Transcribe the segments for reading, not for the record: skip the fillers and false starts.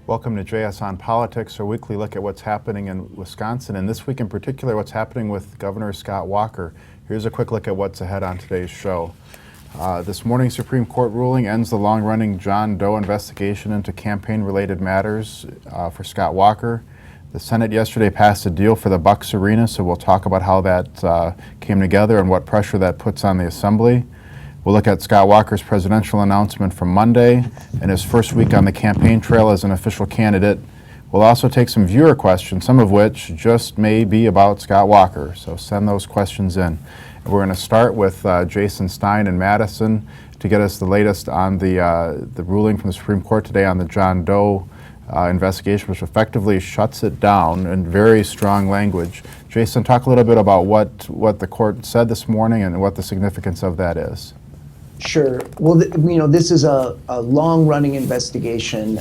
Welcome to JS on Politics, our weekly look at what's happening in Wisconsin, and this week in particular, what's happening with Governor Scott Walker. Here's a quick look at what's ahead on today's show. This morning's Supreme Court ruling ends the long-running John Doe investigation into campaign-related matters for Scott Walker. The Senate yesterday passed a deal for the Bucks Arena, so we'll talk about how that came together and what pressure that puts on the Assembly. We'll look at Scott Walker's presidential announcement from Monday and his first week on the campaign trail as an official candidate. We'll also take some viewer questions, some of which just may be about Scott Walker, so send those questions in. And we're going to start with Jason Stein in Madison to get us the latest on the ruling from the Supreme Court today on the John Doe investigation, which effectively shuts it down in very strong language. Jason, talk a little bit about what the court said this morning and what the significance of that is. Sure. Well, this is a long-running investigation.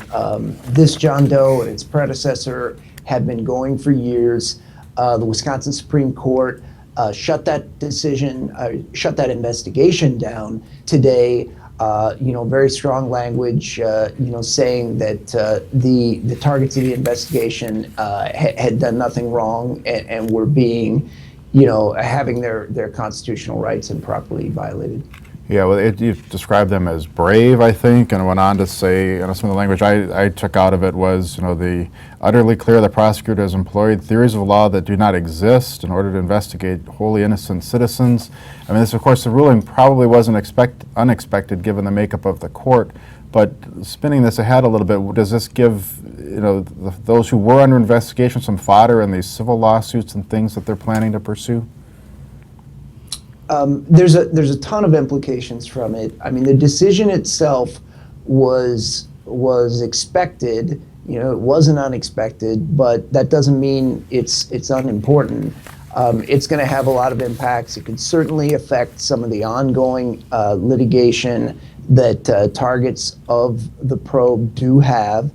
This John Doe and its predecessor have been going for years. The Wisconsin Supreme Court shut that investigation down today. Very strong language, saying that the targets of the investigation had done nothing wrong and were being, having their constitutional rights improperly violated. Yeah, well, you described them as brave, I think, and went on to say, some of the language I took out of it was, the utterly clear the prosecutor has employed theories of law that do not exist in order to investigate wholly innocent citizens. I mean, this, of course, the ruling probably wasn't unexpected given the makeup of the court, but spinning this ahead a little bit, does this give, those who were under investigation some fodder in these civil lawsuits and things that they're planning to pursue? There's a ton of implications from it. I mean, the decision itself was expected. It wasn't unexpected, but that doesn't mean it's unimportant. It's going to have a lot of impacts. It could certainly affect some of the ongoing litigation that targets of the probe do have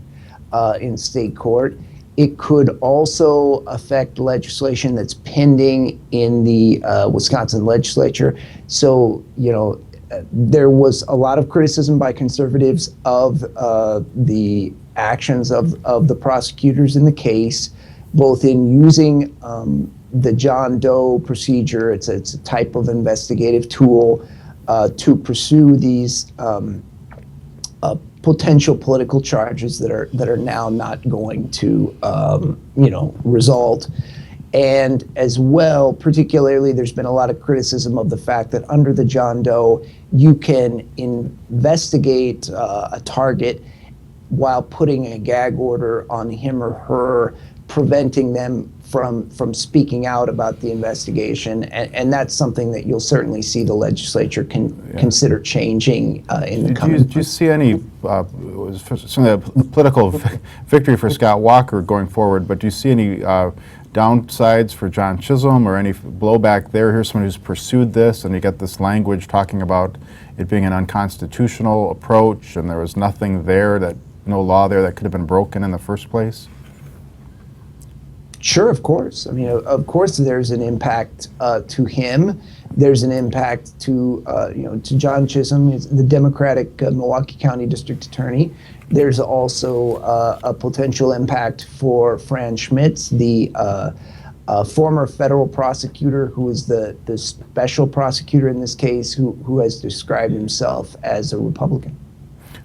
in state court. It could also affect legislation that's pending in the Wisconsin legislature. So, there was a lot of criticism by conservatives of the actions of the prosecutors in the case, both in using the John Doe procedure. It's a type of investigative tool to pursue these potential political charges that are now not going to result. And as well, particularly, there's been a lot of criticism of the fact that under the John Doe, you can investigate a target while putting a gag order on him or her, preventing them from speaking out about the investigation, and that's something that you'll certainly see the legislature consider changing in the coming months. Do you see any some of the political victory for Scott Walker going forward, but do you see any downsides for John Chisholm or any blowback there? Here's someone who's pursued this, and you get this language talking about it being an unconstitutional approach, and there was nothing there, no law there that could have been broken in the first place? Sure, of course. I mean, of course, there's an impact to him. There's an impact to John Chisholm, the Democratic Milwaukee County District Attorney. There's also a potential impact for Fran Schmitz, the former federal prosecutor who is the special prosecutor in this case, who has described himself as a Republican.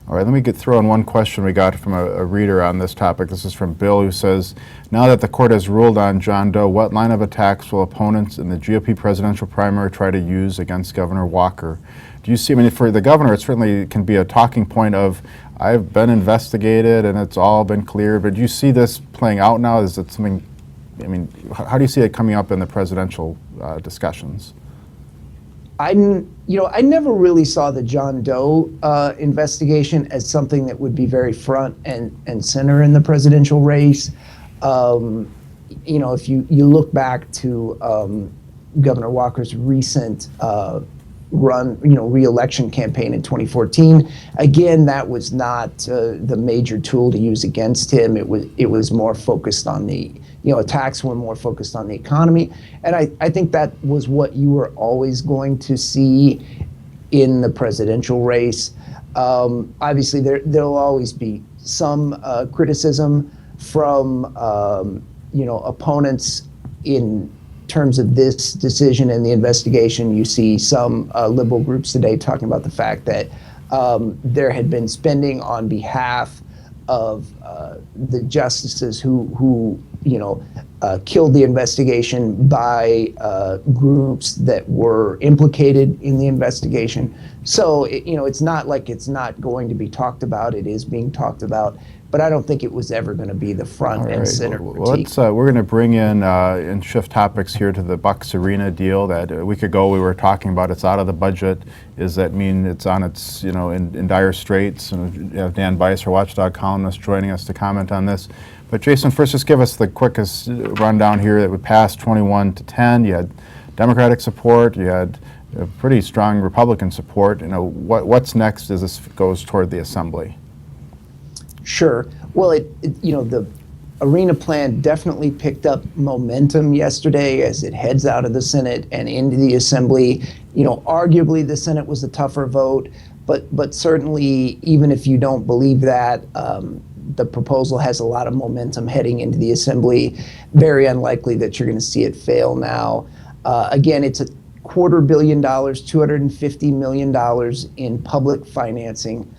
All right, let me throw in one question we got from a reader on this topic. This is from Bill, who says, now that the court has ruled on John Doe, what line of attacks will opponents in the GOP presidential primary try to use against Governor Walker? Do you see, for the governor, it certainly can be a talking point of, I've been investigated and it's all been clear, but do you see this playing out now? Is it something, how do you see it coming up in the presidential discussions? I never really saw the John Doe investigation as something that would be very front and center in the presidential race. If you look back to Governor Walker's recent re-election campaign in 2014, again, that was not the major tool to use against him. It was more focused on the attacks were more focused on the economy. And I think that was what you were always going to see in the presidential race. Obviously, there'll always be some criticism from opponents in terms of this decision and the investigation. You see some liberal groups today talking about the fact that there had been spending on behalf of the justices who killed the investigation by groups that were implicated in the investigation. So it's not like it's not going to be talked about. It is being talked about, but I don't think it was ever going to be the front and center critique. We're going to bring in and shift topics here to the Bucks Arena deal that a week ago we were talking about. It's out of the budget. Does that mean it's on its in dire straits? And you have Dan Bice, our Watchdog columnist, joining us to comment on this. But Jason, first, just give us the quickest rundown here. That we passed 21-10. You had Democratic support. You had pretty strong Republican support. What's next as this goes toward the Assembly? Sure. Well, the arena plan definitely picked up momentum yesterday as it heads out of the Senate and into the Assembly. Arguably the Senate was a tougher vote, but certainly, even if you don't believe that, the proposal has a lot of momentum heading into the Assembly. Very unlikely that you're going to see it fail now. Again, it's $250 million, $250 million in public financing,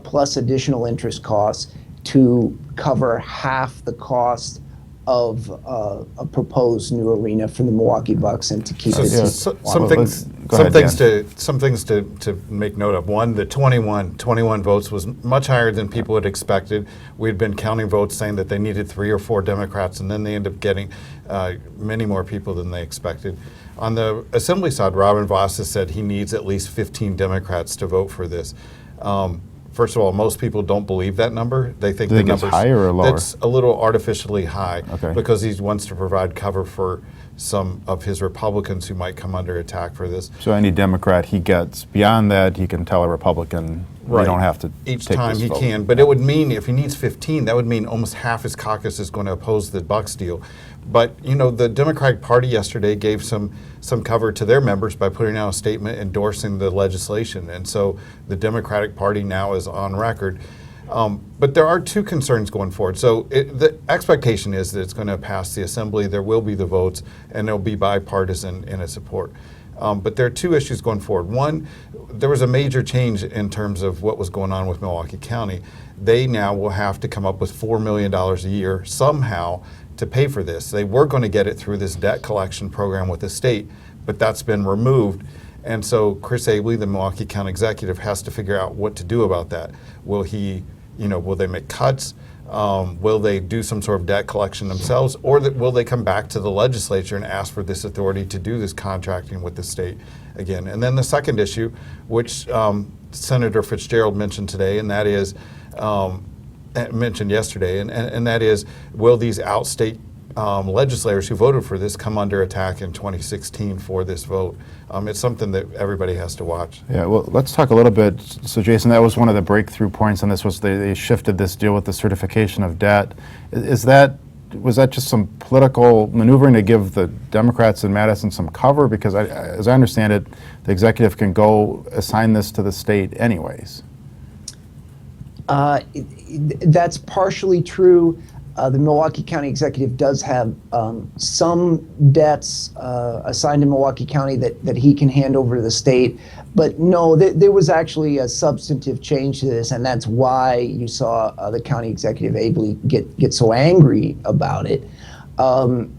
plus additional interest costs to cover half the cost of a proposed new arena for the Milwaukee Bucks and to keep it. Some things to make note of. One, the 21 votes was much higher than people had expected. We had been counting votes saying that they needed 3 or 4 Democrats, and then they ended up getting many more people than they expected. On the Assembly side, Robin Voss has said he needs at least 15 Democrats to vote for this. First of all, most people don't believe that number. They think the number's higher or lower? That's a little artificially high, okay, because he wants to provide cover for some of his Republicans who might come under attack for this. So any Democrat he gets beyond that, he can tell a Republican, right, you don't have to each take time this he vote. can. But it would mean if he needs 15, that would mean almost half his caucus is going to oppose the Bucks deal. But the Democratic Party yesterday gave some cover to their members by putting out a statement endorsing the legislation, and so the Democratic Party now is on record. But there are 2 concerns going forward. So the expectation is that it's going to pass the Assembly. There will be the votes, and it'll be bipartisan in its support. But there are 2 issues going forward. One, there was a major change in terms of what was going on with Milwaukee County. They now will have to come up with $4 million a year somehow to pay for this. They were going to get it through this debt collection program with the state, but that's been removed. And so Chris Abele, the Milwaukee County executive, has to figure out what to do about that. Will they make cuts? Will they do some sort of debt collection themselves? Or will they come back to the legislature and ask for this authority to do this contracting with the state again? And then the second issue, which Senator Fitzgerald mentioned today, and that is, mentioned yesterday, and that is, will these outstate legislators who voted for this come under attack in 2016 for this vote? It's something that everybody has to watch. Yeah, well, let's talk a little bit. So, Jason, that was one of the breakthrough points on this, was they shifted this deal with the certification of debt. Was that just some political maneuvering to give the Democrats in Madison some cover? Because as I understand it, the executive can go assign this to the state anyways. That's partially true. The Milwaukee County executive does have some debts assigned to Milwaukee County that he can hand over to the state. But no, there was actually a substantive change to this, and that's why you saw the county executive Abele get so angry about it.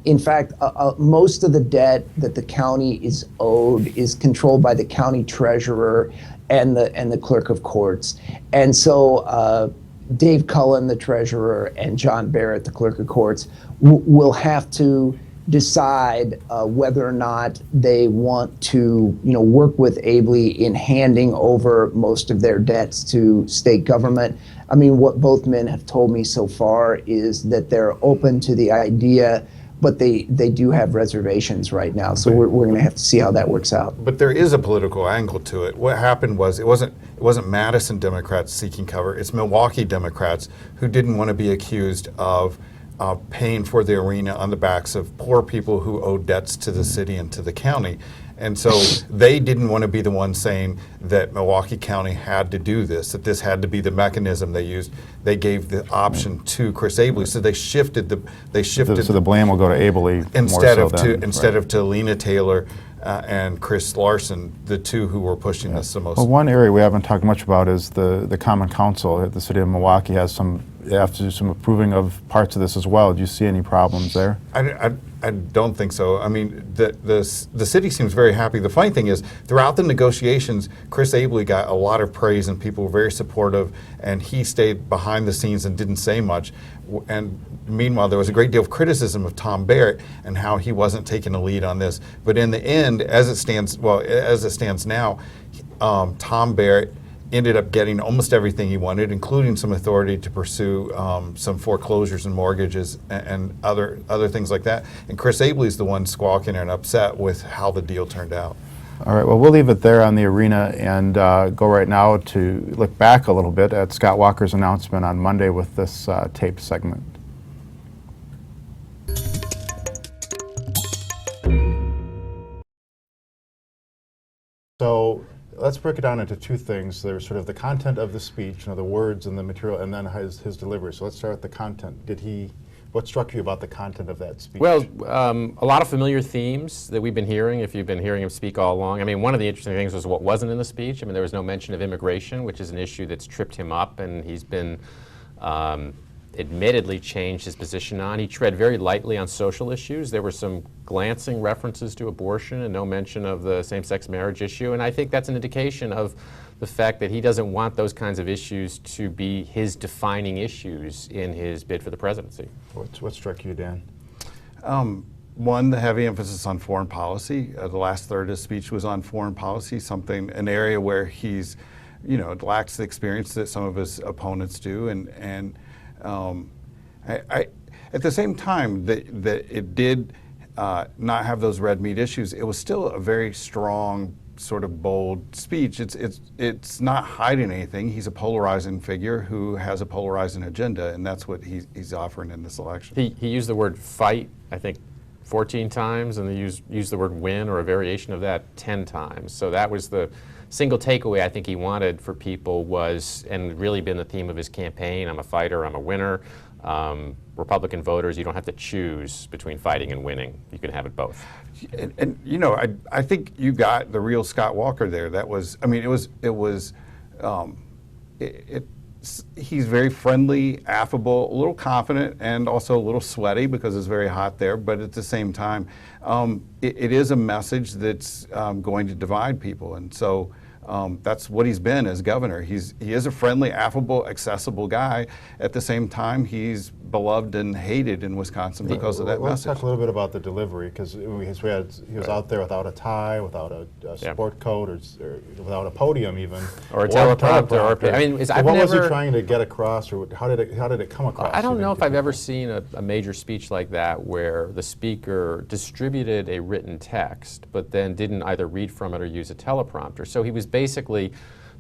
In fact, most of the debt that the county is owed is controlled by the county treasurer and the clerk of courts. And so Dave Cullen, the treasurer, and John Barrett, the clerk of courts, will have to decide whether or not they want to, work with Abele in handing over most of their debts to state government. I mean, what both men have told me so far is that they're open to the idea, but they do have reservations right now. So we're going to have to see how that works out. But there is a political angle to it. What happened was it wasn't Madison Democrats seeking cover. It's Milwaukee Democrats who didn't want to be accused of paying for the arena on the backs of poor people who owe debts to the city and to the county. And so they didn't want to be the one saying that Milwaukee County had to do this, that this had to be the mechanism they used. They gave the option to Chris Abele, so they shifted So the blame will go to Abele instead more of so than, instead of to Lena Taylor and Chris Larson, the two who were pushing this the most. Well, one area we haven't talked much about is the Common Council. The city of Milwaukee has they have to do some approving of parts of this as well. Do you see any problems there? I don't think so. I mean, the city seems very happy. The funny thing is, throughout the negotiations, Chris Abele got a lot of praise and people were very supportive, and he stayed behind the scenes and didn't say much. And meanwhile, there was a great deal of criticism of Tom Barrett and how he wasn't taking a lead on this. But in the end, as it stands now, Tom Barrett ended up getting almost everything he wanted, including some authority to pursue some foreclosures and mortgages and other things like that. And Chris Abele is the one squawking and upset with how the deal turned out. All right, well, we'll leave it there on the arena and go right now to look back a little bit at Scott Walker's announcement on Monday with this taped segment. So let's break it down into two things. There's sort of the content of the speech, the words and the material, and then his delivery. So let's start with the content. What struck you about the content of that speech? Well, a lot of familiar themes that we've been hearing, if you've been hearing him speak all along. I mean, one of the interesting things was what wasn't in the speech. I mean, there was no mention of immigration, which is an issue that's tripped him up, and he's been admittedly changed his position on. He tread very lightly on social issues. There were some glancing references to abortion and no mention of the same-sex marriage issue, and I think that's an indication of the fact that he doesn't want those kinds of issues to be his defining issues in his bid for the presidency. What struck you, Dan? One, the heavy emphasis on foreign policy. The last third of his speech was on foreign policy, an area where he's, lacks the experience that some of his opponents do, and at the same time that it did not have those red meat issues, it was still a very strong, sort of bold speech. It's not hiding anything. He's a polarizing figure who has a polarizing agenda, and that's what he's offering in this election. He used the word fight, I think, 14 times, and he used the word win or a variation of that 10 times. So that was the single takeaway I think he wanted for people was, and really been the theme of his campaign, I'm a fighter, I'm a winner. Republican voters, you don't have to choose between fighting and winning. You can have it both. And I think you got the real Scott Walker there. That was, I mean, he's very friendly, affable, a little confident, and also a little sweaty because it's very hot there. But at the same time, it is a message that's going to divide people, and so that's what he's been as governor. He is a friendly, affable, accessible guy. At the same time, he's beloved and hated in Wisconsin because of that Let's message. talk a little bit about the delivery, because he was out there without a tie, without a sport coat, or without a podium even, or a teleprompter. I mean, what was he trying to get across, or how did it come across? I don't know if I've ever seen a major speech like that where the speaker distributed a written text, but then didn't either read from it or use a teleprompter. So he was basically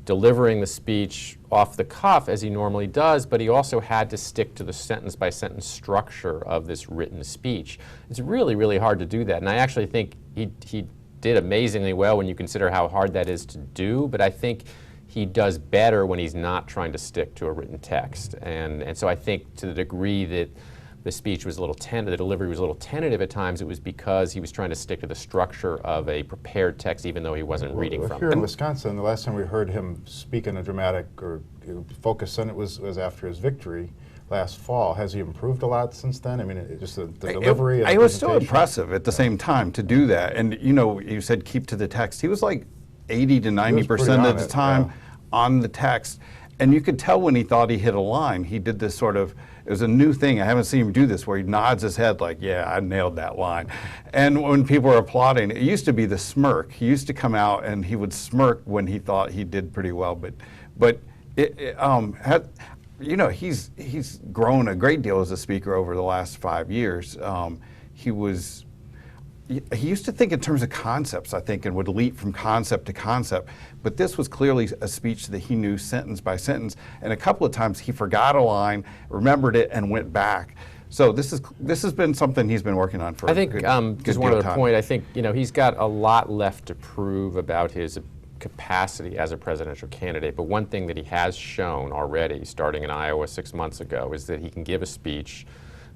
delivering the speech off the cuff as he normally does, but he also had to stick to the sentence-by-sentence structure of this written speech. It's really, really hard to do that, and I actually think he did amazingly well when you consider how hard that is to do, but I think he does better when he's not trying to stick to a written text. And so I think to the degree that the speech was a little the delivery was a little tentative at times, it was because he was trying to stick to the structure of a prepared text, even though he wasn't reading from it. Here in Wisconsin, the last time we heard him speak in a dramatic or focused sentence was after his victory last fall. Has he improved a lot since then? I mean, just the delivery. It was still impressive at the same time to do that. And you said keep to the text. He was like 80 to 90% of the time on the text. And you could tell when he thought he hit a line. He did this sort of, it was a new thing. I haven't seen him do this, where he nods his head like, yeah, I nailed that line. And when people were applauding, it used to be the smirk. He used to come out and he would smirk when he thought he did pretty well. But he's grown a great deal as a speaker over the last 5 years. He used to think in terms of concepts, I think, and would leap from concept to concept. But this was clearly a speech that he knew sentence by sentence. And a couple of times he forgot a line, remembered it, and went back. So this has been something he's been working on for I think, good just deal one of other time. point, I think, he's got a lot left to prove about his capacity as a presidential candidate, but one thing that he has shown already, starting in Iowa 6 months ago, is that he can give a speech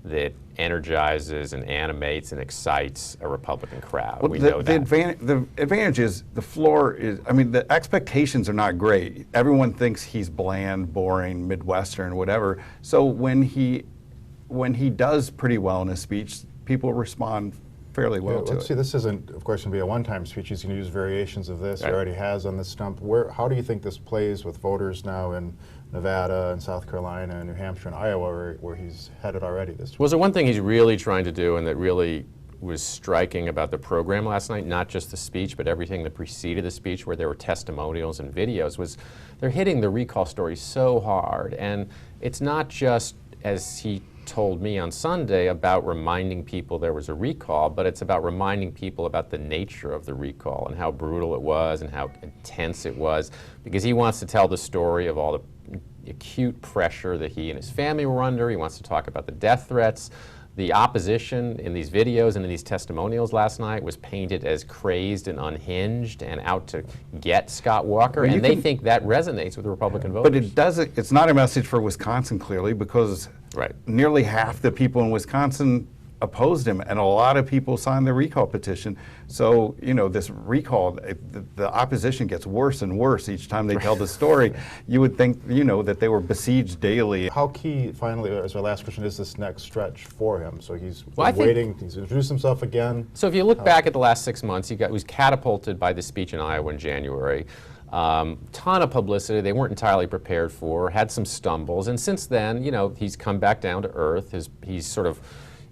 that energizes and animates and excites a Republican crowd. Well, we know that. The advantage is the floor is, I mean, the expectations are not great. Everyone thinks he's bland, boring, Midwestern, whatever. So when he does pretty well in his speech, people respond fairly well to Let's it. see, this isn't, of course, going to be a one-time speech. He's going to use variations of this. Right. He already has on the stump. How do you think this plays with voters now in Nevada and South Carolina and New Hampshire and Iowa, where he's headed already this week? Was there one thing he's really trying to do and that really was striking about the program last night, not just the speech, but everything that preceded the speech, where there were testimonials and videos, was they're hitting the recall story so hard. And it's not just, as he told me on Sunday, about reminding people there was a recall, but it's about reminding people about the nature of the recall and how brutal it was and how intense it was, because he wants to tell the story of all the acute pressure that he and his family were under. He wants to talk about the death threats. The opposition in these videos and in these testimonials last night was painted as crazed and unhinged and out to get Scott Walker, Well, and they think that resonates with Republican voters. But it doesn't. It's not a message for Wisconsin, clearly, because Right. nearly half the people in Wisconsin opposed him, and a lot of people signed the recall petition. So, this recall, the opposition gets worse and worse each time they tell the story. You would think, that they were besieged daily. How key, finally, as our last question, is this next stretch for him? So he's Well, I think- waiting, he's introduced himself again. So if you look back at the last 6 months, he was catapulted by the speech in Iowa in January. Ton of publicity they weren't entirely prepared for, had some stumbles, and since then, he's come back down to earth. He's sort of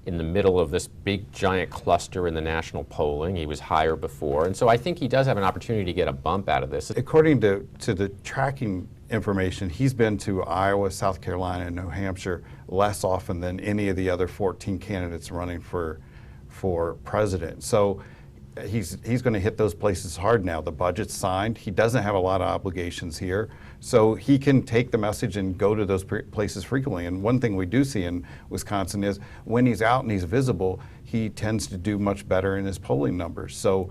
in the middle of this big giant cluster in the national polling. He was higher before, and so I think he does have an opportunity to get a bump out of this. According to the tracking information, he's been to Iowa, South Carolina, and New Hampshire less often than any of the other 14 candidates running for president. So he's going to hit those places hard now. The budget's signed. He doesn't have a lot of obligations here. So he can take the message and go to those places frequently. And one thing we do see in Wisconsin is when he's out and he's visible, he tends to do much better in his polling numbers. So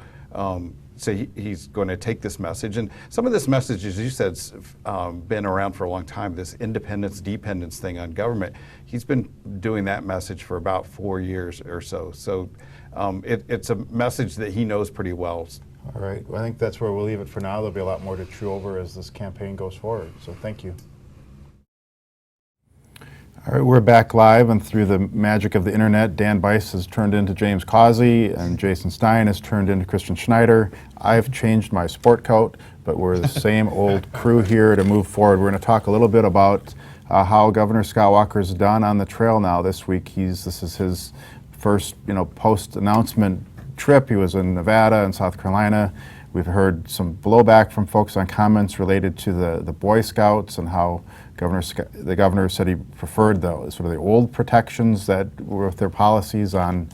he's going to take this message. And some of this message, as you said, been around for a long time, this independence, dependence thing on government. He's been doing that message for about 4 years or so. So it's a message that he knows pretty well. All right, well, I think that's where we'll leave it for now. There'll be a lot more to chew over as this campaign goes forward, so thank you. All right, we're back live, and through the magic of the internet, Dan Bice has turned into James Causey, and Jason Stein has turned into Christian Schneider. I've changed my sport coat, but we're the same old crew here to move forward. We're going to talk a little bit about how Governor Scott Walker's done on the trail now this week. This is his first, post-announcement trip. He was in Nevada and South Carolina. We've heard some blowback from folks on comments related to the Boy Scouts and how the governor said he preferred the old protections that were with their policies on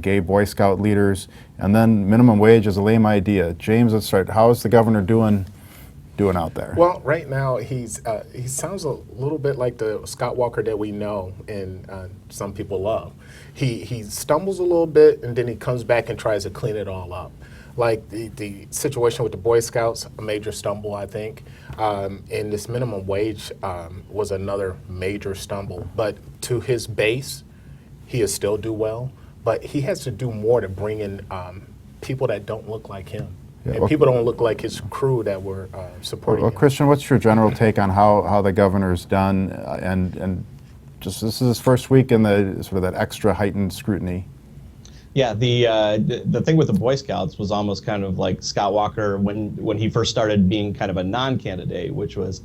gay Boy Scout leaders, and then minimum wage is a lame idea. James, let's start. How is the governor doing out there? Well, right now he sounds a little bit like the Scott Walker that we know and some people love. He stumbles a little bit and then he comes back and tries to clean it all up. Like the situation with the Boy Scouts, a major stumble, I think. And this minimum wage was another major stumble. But to his base, he will still do well. But he has to do more to bring in people that don't look like him. And people don't look like his crew that were supporting him. Christian, what's your general take on how the governor's done, and just this is his first week in the sort of that extra heightened scrutiny? Yeah, the thing with the Boy Scouts was almost kind of like Scott Walker when he first started being kind of a non-candidate, which was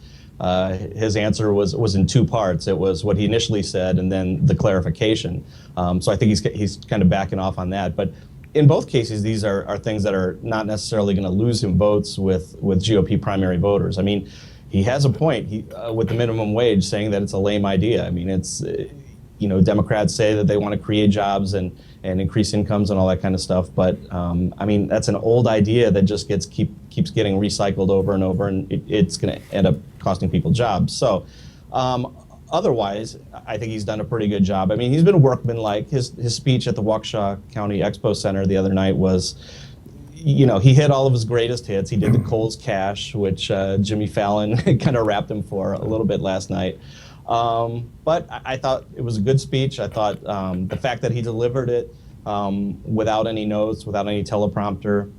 his answer was in two parts. It was what he initially said and then the clarification. So I think he's kind of backing off on that. But in both cases, these are things that are not necessarily going to lose him votes with GOP primary voters. I mean, he has a point with the minimum wage, saying that it's a lame idea. I mean, it's Democrats say that they want to create jobs and increase incomes and all that kind of stuff. But I mean, that's an old idea that just keeps getting recycled over and over, and it's going to end up costing people jobs. So otherwise, I think he's done a pretty good job. I mean, he's been workmanlike. His speech at the Waukesha County Expo Center the other night was, he hit all of his greatest hits. He did the Kohl's Cash, which Jimmy Fallon kind of rapped him for a little bit last night. But I thought it was a good speech. I thought the fact that he delivered it without any notes, without any teleprompter,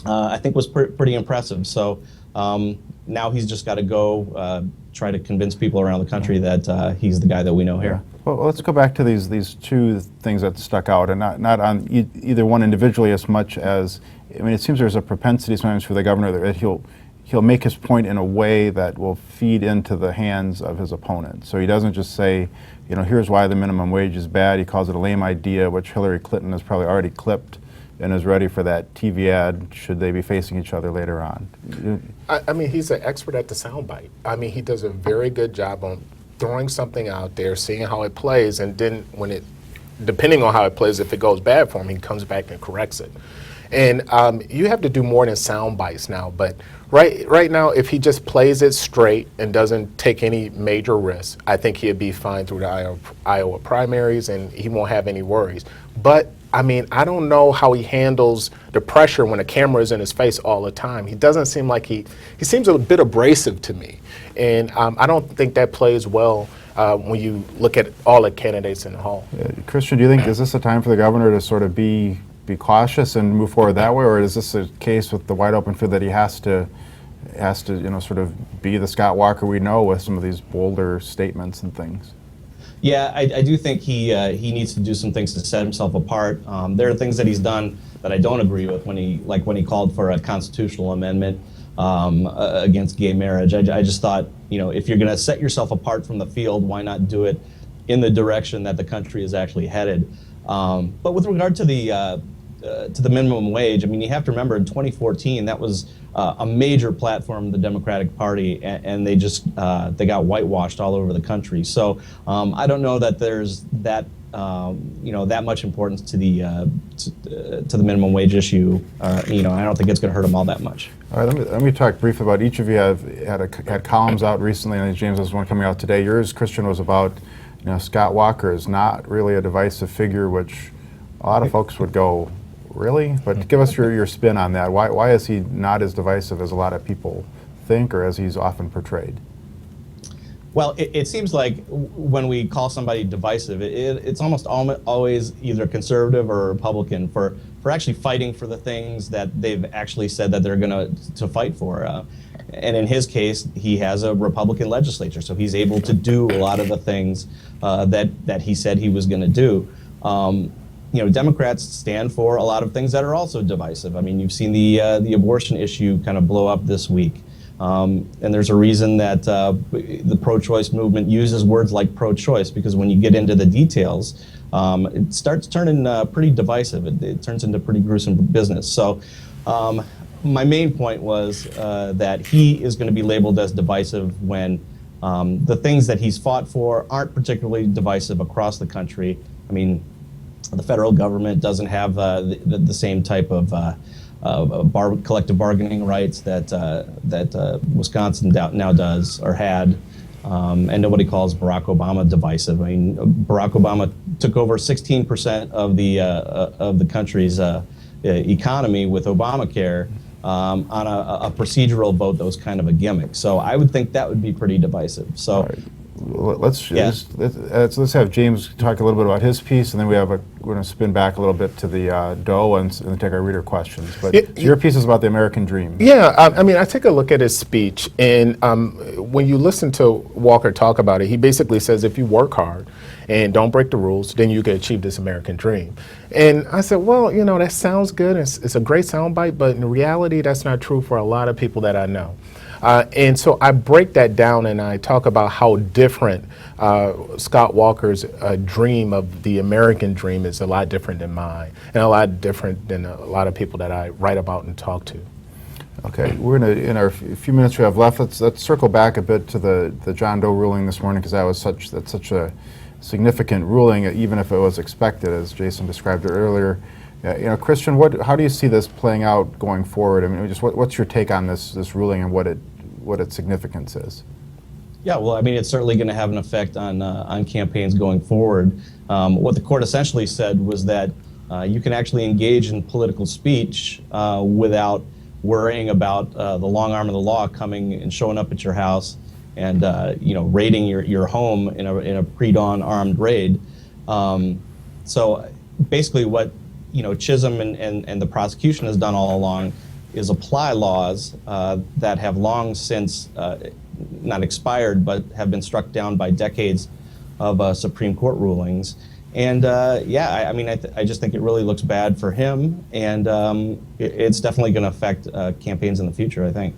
I think was pretty impressive. So now he's just got to go try to convince people around the country that he's the guy that we know here. Well, let's go back to these two things that stuck out, and not on either one individually as much as, I mean, it seems there's a propensity sometimes for the governor that he'll make his point in a way that will feed into the hands of his opponent. So he doesn't just say, here's why the minimum wage is bad. He calls it a lame idea, which Hillary Clinton has probably already clipped and is ready for that TV ad should they be facing each other later on. I mean, he's an expert at the soundbite. I mean, he does a very good job on throwing something out there, seeing how it plays, and then depending on how it plays, if it goes bad for him, he comes back and corrects it. And you have to do more than sound bites now, but right now, if he just plays it straight and doesn't take any major risks, I think he'd be fine through the Iowa primaries and he won't have any worries. But I mean, I don't know how he handles the pressure when a camera is in his face all the time. He doesn't seem like he seems a bit abrasive to me. And I don't think that plays well when you look at all the candidates in the hall. Christian, do you think, is this a time for the governor to sort of be cautious and move forward that way, or is this a case with the wide open field that he has to sort of be the Scott Walker we know with some of these bolder statements and things? Yeah, I do think he needs to do some things to set himself apart. There are things that he's done that I don't agree with when he called for a constitutional amendment against gay marriage. I just thought, if you're going to set yourself apart from the field, why not do it in the direction that the country is actually headed? But with regard to the minimum wage, I mean, you have to remember in 2014 that was a major platform of the Democratic Party, and they got whitewashed all over the country. So I don't know that there's that that much importance to the minimum wage issue. I don't think it's going to hurt them all that much. All right, let me talk briefly about each of you have had columns out recently, and James has one coming out today. Yours, Christian, was about Scott Walker is not really a divisive figure, which a lot of folks would go, really? But give us your spin on that. Why is he not as divisive as a lot of people think, or as he's often portrayed? Well, it seems like when we call somebody divisive, it's almost always either conservative or Republican for actually fighting for the things that they've actually said that they're going to fight for. And in his case, he has a Republican legislature, so he's able to do a lot of the things that he said he was going to do. Democrats stand for a lot of things that are also divisive. I mean, you've seen the abortion issue kind of blow up this week. And there's a reason that the pro-choice movement uses words like pro-choice, because when you get into the details, it starts turning pretty divisive. It turns into pretty gruesome business. So my main point was that he is going to be labeled as divisive when the things that he's fought for aren't particularly divisive across the country. I mean, the federal government doesn't have the same type of collective bargaining rights that Wisconsin now does or had, and nobody calls Barack Obama divisive. I mean, Barack Obama took over 16% of the country's economy with Obamacare on a procedural vote that was kind of a gimmick. So I would think that would be pretty divisive. So. Right. Let's have James talk a little bit about his piece, and then we're going to spin back a little bit to the Doe and take our reader questions. But your piece is about the American dream. Yeah, I mean, I take a look at his speech, and when you listen to Walker talk about it, he basically says if you work hard and don't break the rules, then you can achieve this American dream. And I said, well, that sounds good. It's a great soundbite, but in reality, that's not true for a lot of people that I know. And so I break that down and I talk about how different Scott Walker's dream of the American dream is a lot different than mine, and a lot different than a lot of people that I write about and talk to. Okay, we're going to, in our few minutes we have left, let's circle back a bit to the John Doe ruling this morning, because that's such a significant ruling, even if it was expected, as Jason described it earlier. Christian, how do you see this playing out going forward? I mean, just what's your take on this ruling and what its significance is? Yeah, well, I mean, it's certainly going to have an effect on campaigns going forward. What the court essentially said was that you can actually engage in political speech without worrying about the long arm of the law coming and showing up at your house and raiding your home in a pre-dawn armed raid. So basically, what Chisholm and the prosecution has done all along is apply laws that have long since not expired, but have been struck down by decades of Supreme Court rulings. And I mean, I just think it really looks bad for him, and it's definitely going to affect campaigns in the future, I think.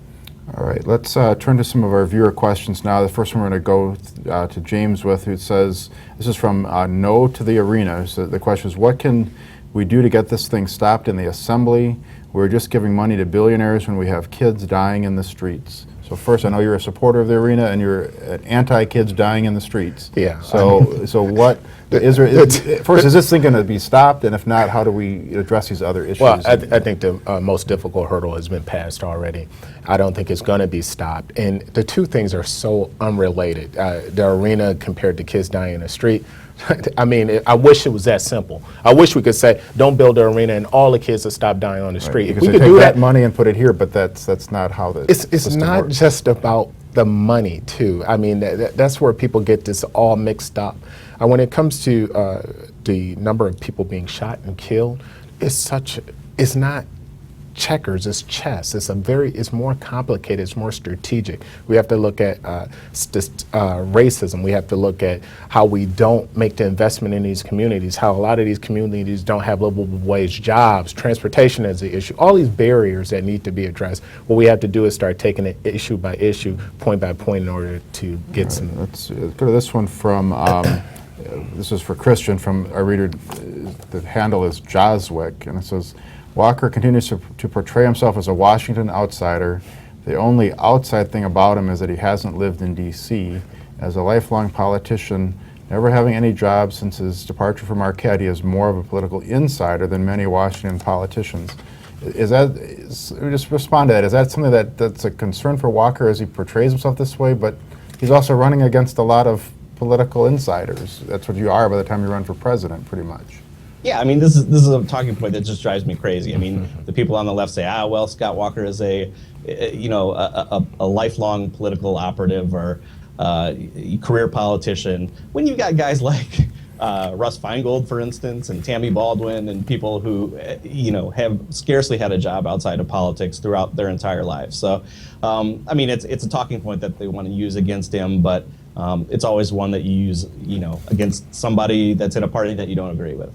All right, let's turn to some of our viewer questions now. The first one we're going to go to James with, who says, this is from No to the Arena. So the question is, what can we do to get this thing stopped in the assembly? We're just giving money to billionaires when we have kids dying in the streets. So first, I know you're a supporter of the arena and you're an anti-kids dying in the streets. Yeah. So what is there? First, is this thing going to be stopped? And if not, how do we address these other issues? Well, I think the most difficult hurdle has been passed already. I don't think it's going to be stopped. And the two things are so unrelated. The arena compared to kids dying in the street. I mean, I wish it was that simple. I wish we could say, don't build the arena and all the kids will stop dying on the street. Because We they could take do that that. money and put it here, but that's not how the It's system not works. just about the money, too. I mean, that's where people get this all mixed up. When it comes to the number of people being shot and killed, it's not checkers, it's chess. It's more complicated, it's more strategic. We have to look at racism. We have to look at how we don't make the investment in these communities, how a lot of these communities don't have livable wage jobs, transportation is the issue, all these barriers that need to be addressed. What we have to do is start taking it issue by issue, point by point in order to get some. Let's go to this one from, this is for Christian from our reader. The handle is Joswick, and it says, Walker continues to portray himself as a Washington outsider. The only outside thing about him is that he hasn't lived in D.C. As a lifelong politician, never having any job since his departure from Marquette, he is more of a political insider than many Washington politicians. Just respond to that. Is that something that's a concern for Walker as he portrays himself this way? But he's also running against a lot of political insiders. That's what you are by the time you run for president, pretty much. Yeah, I mean, this is a talking point that just drives me crazy. I mean, the people on the left say, well, Scott Walker is a lifelong political operative or career politician. When you got guys like Russ Feingold, for instance, and Tammy Baldwin, and people who have scarcely had a job outside of politics throughout their entire lives. So, I mean, it's a talking point that they want to use against him, but it's always one that you use, against somebody that's in a party that you don't agree with.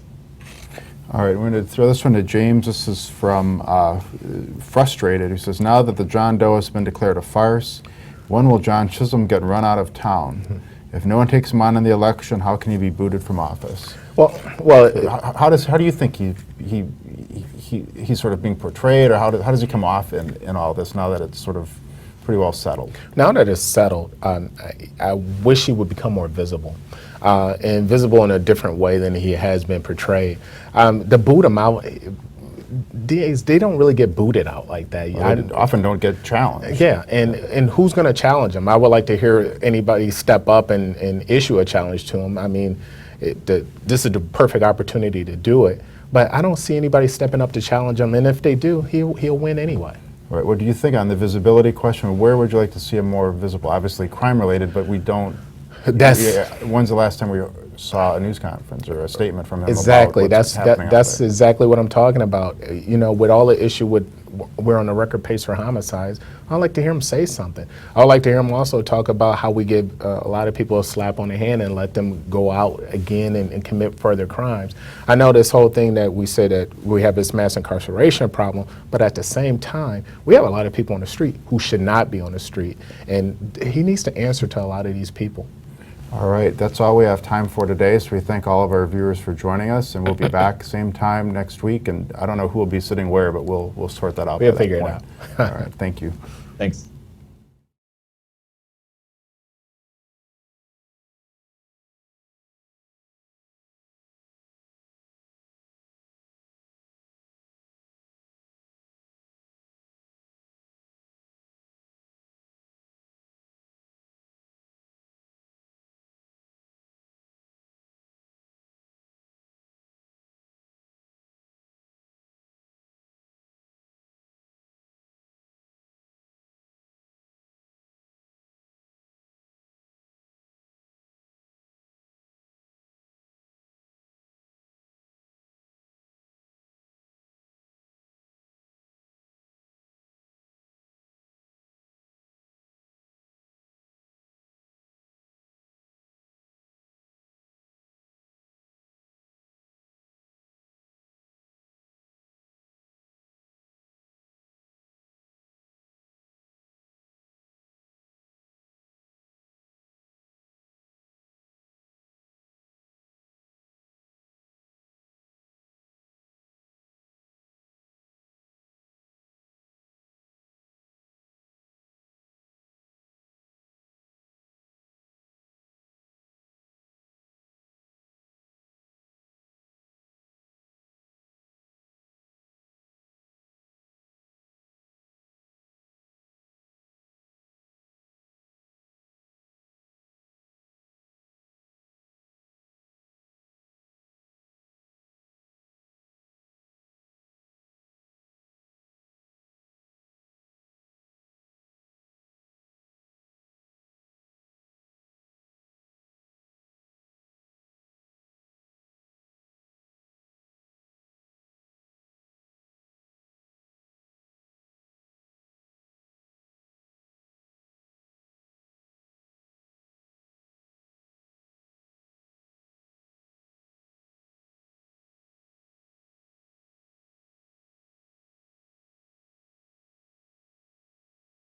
All right, we're going to throw this one to James. This is from Frustrated, who says, now that the John Doe has been declared a farce, when will John Chisholm get run out of town? If no one takes him on in the election, how can he be booted from office? Well, how do you think he's sort of being portrayed, or how does he come off in all this now that it's sort of pretty well settled? now that it's settled, I wish he would become more visible. And visible in a different way than he has been portrayed. The boot him out, DAs, they don't really get booted out like that. They often don't get challenged. Yeah, and who's going to challenge him? I would like to hear anybody step up and issue a challenge to him. I mean, this is the perfect opportunity to do it, but I don't see anybody stepping up to challenge him, and if they do, he'll win anyway. All right, what do you think on the visibility question? Where would you like to see him more visible? Obviously crime-related, but we don't. When's the last time we saw a news conference or a statement from him? Exactly. About what's happening out That's there? exactly what I'm talking about. With all the issue with we're on the record pace for homicides, I'd like to hear him say something. I'd like to hear him also talk about how we give a lot of people a slap on the hand and let them go out again and commit further crimes. I know this whole thing that we say that we have this mass incarceration problem, but at the same time, we have a lot of people on the street who should not be on the street, and he needs to answer to a lot of these people. All right, that's all we have time for today, so we thank all of our viewers for joining us, and we'll be back same time next week, and I don't know who will be sitting where, but we'll sort that out. We'll by that figure it point. out. All right, thank you. Thanks.